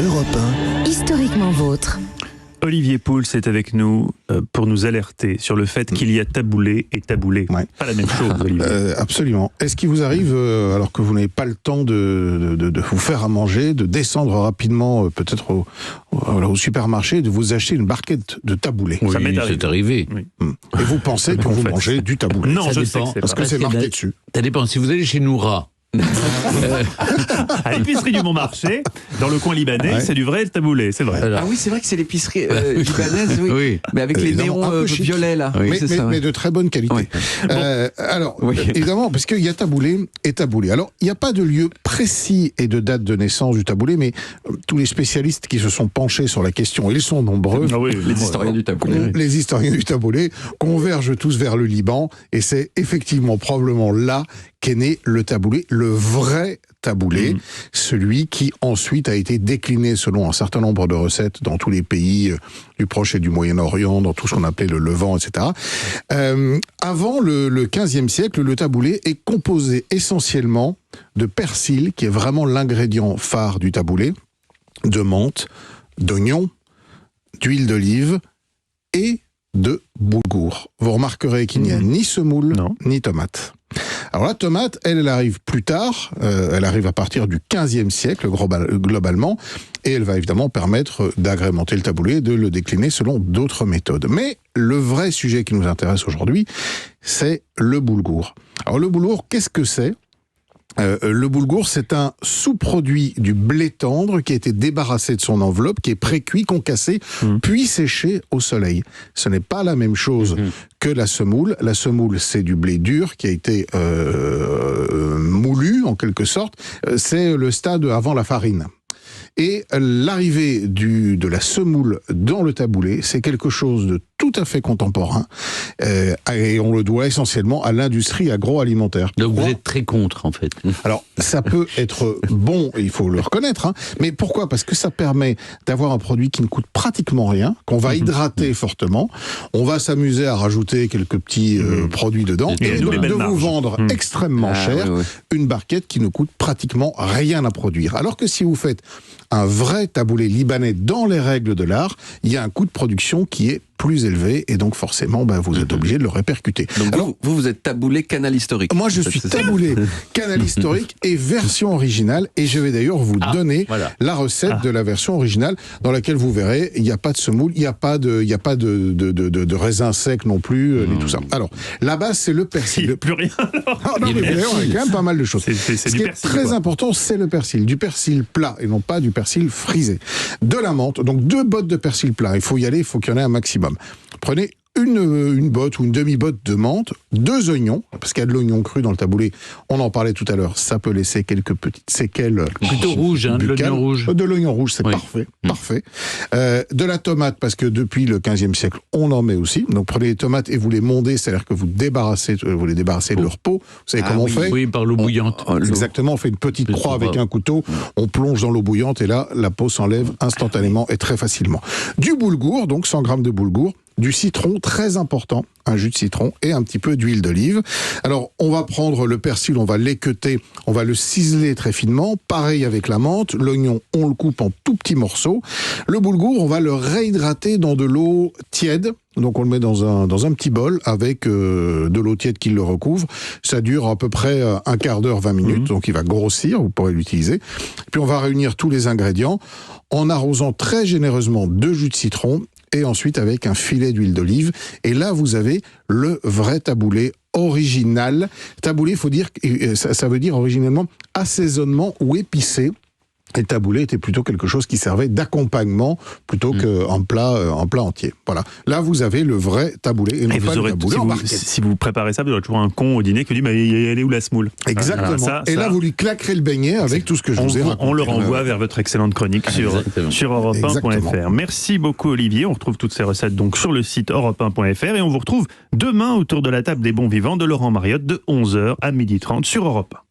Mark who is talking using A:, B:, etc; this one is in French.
A: Europe 1.
B: Historiquement vôtre.
C: Olivier Pouls est avec nous pour nous alerter sur le fait qu'il y a taboulé et taboulé.
D: Ouais.
C: Pas la même chose, Olivier.
D: Absolument. Est-ce qu'il vous arrive, alors que vous n'avez pas le temps de vous faire à manger, de descendre rapidement peut-être au supermarché, de vous acheter une barquette de taboulé?
C: Ça m'est
E: c'est arrivé.
C: Oui.
D: Et vous pensez que vous mangez du taboulé?
C: Non, je
E: dépend.
C: sais que c'est
D: parce
C: pas.
D: que c'est marqué dessus.
E: Ça dépend. Si vous allez chez Noura,
C: À l'épicerie du Montmarché, dans le coin libanais,
D: Ouais.
C: c'est du vrai taboulé, c'est vrai.
E: alors,
F: Ah oui, c'est vrai que c'est l'épicerie libanaise, oui.
E: oui.
F: Mais avec les
D: Évidemment,
F: néons
D: un peu chic.
F: violets, là.
E: Oui.
F: C'est ça,
D: Mais
F: ouais.
D: de très bonne qualité.
F: Oui.
D: Alors,
F: Oui.
D: évidemment, parce qu'il y a taboulé et taboulé. Alors, il n'y a pas de lieu précis et de date de naissance du taboulé, mais tous les spécialistes qui se sont penchés sur la question, ils sont nombreux.
C: Ah oui,
F: Les historiens du taboulé.
D: Les historiens du taboulé convergent tous vers le Liban, et c'est effectivement probablement là qu'est né le taboulé, le vrai taboulé, celui qui ensuite a été décliné selon un certain nombre de recettes dans tous les pays du Proche et du Moyen-Orient, dans tout ce qu'on appelait le Levant, etc. Avant le 15e siècle, le taboulé est composé essentiellement de persil, qui est vraiment l'ingrédient phare du taboulé, de menthe, d'oignon, d'huile d'olive et de boulgour. Vous remarquerez qu'il n'y a ni semoule,
C: Non.
D: ni tomate. Alors la tomate, elle arrive plus tard, elle arrive à partir du 15e siècle globalement, et elle va évidemment permettre d'agrémenter le taboulé, de le décliner selon d'autres méthodes. Mais le vrai sujet qui nous intéresse aujourd'hui, c'est le boulgour. Alors le boulgour, qu'est-ce que c'est ? Le boulgour, c'est un sous-produit du blé tendre qui a été débarrassé de son enveloppe, qui est pré-cuit, concassé, puis séché au soleil. Ce n'est pas la même chose que la semoule. La semoule, c'est du blé dur qui a été moulu, en quelque sorte. C'est le stade avant la farine. Et l'arrivée de la semoule dans le taboulé, c'est quelque chose de tout à fait contemporain, et on le doit essentiellement à l'industrie agroalimentaire.
E: donc
D: Pourquoi ?
E: vous êtes très contre, en fait.
D: Alors, ça peut être bon, il faut le reconnaître, hein, mais pourquoi ? Parce que ça permet d'avoir un produit qui ne coûte pratiquement rien, qu'on va hydrater fortement, on va s'amuser à rajouter quelques petits produits dedans,
C: Et
D: et
C: d'où
D: donc
C: les belles
D: de vous
C: marges.
D: vendre extrêmement cher
F: oui, oui.
D: une barquette qui ne coûte pratiquement rien à produire. Alors que si vous faites un vrai taboulé libanais dans les règles de l'art, il y a un coût de production qui est plus élevé, et donc forcément, vous êtes obligé de le répercuter.
F: Donc
D: Alors,
F: vous êtes taboulé canal historique.
D: moi, je suis taboulé canal historique et version originale, et je vais d'ailleurs vous donner
E: voilà.
D: la recette de la version originale, dans laquelle vous verrez, il n'y a pas de semoule, il n'y a pas de raisin sec non plus, ni tout ça. Alors, la base, c'est le
C: Si,
D: persil.
C: plus rien.
D: Ah, non, mais d'ailleurs, on a quand même pas mal de choses.
C: C'est
D: Ce
C: du
D: qui est
C: persil,
D: très
C: quoi.
D: important, c'est le persil. Du persil plat, et non pas du persil frisé. De la menthe, donc 2 bottes de persil plat. Il faut y aller, il faut qu'il y en ait un maximum. Prenez une botte ou une demi-botte de menthe, 2 oignons, parce qu'il y a de l'oignon cru dans le taboulé, on en parlait tout à l'heure, ça peut laisser quelques petites séquelles.
E: Plutôt rouge, hein, de
D: buccales.
E: l'oignon rouge.
D: De l'oignon rouge, c'est
E: Oui.
D: parfait, parfait. De la tomate, parce que depuis le 15e siècle, on en met aussi. Donc prenez les tomates et vous les mondez, c'est-à-dire que vous les débarrassez de leur peau. Vous savez comment on fait ?
E: Oui, par l'eau bouillante.
D: Exactement, on fait une petite croix avec un couteau, on plonge dans l'eau bouillante et là, la peau s'enlève instantanément et très facilement. Du boulgour, donc 100 grammes de boulgour, du citron, très important, un jus de citron et un petit peu d'huile d'olive. Alors, on va prendre le persil, on va l'équeuter, on va le ciseler très finement. Pareil avec la menthe, l'oignon, on le coupe en tout petits morceaux. Le boulgour, on va le réhydrater dans de l'eau tiède. Donc on le met dans un petit bol avec de l'eau tiède qui le recouvre. Ça dure à peu près un quart d'heure, 20 minutes, donc il va grossir, vous pourrez l'utiliser. Puis on va réunir tous les ingrédients en arrosant très généreusement de jus de citron et ensuite avec un filet d'huile d'olive. Et là, vous avez le vrai taboulé original. Taboulé, il faut dire, ça veut dire originellement assaisonnement ou épicé. Et le taboulé était plutôt quelque chose qui servait d'accompagnement plutôt qu'un plat entier. Voilà. Là, vous avez le vrai taboulé et non
C: Et
D: pas
C: vous
D: le
C: aurez,
D: taboulé en barquette.
C: si vous préparez ça, vous aurez toujours un con au dîner qui dit mais elle est où la semoule ?
D: Exactement.
C: Ça,
D: et là, vous lui claquerez le beignet avec tout ce que je vous ai raconté.
C: on le renvoie vers votre excellente chronique sur europe1.fr.
D: Exactement.
C: Merci beaucoup Olivier. On retrouve toutes ces recettes donc sur le site europe1.fr et on vous retrouve demain autour de la table des bons vivants de Laurent Mariotte de 11h à 12h30 sur Europe 1.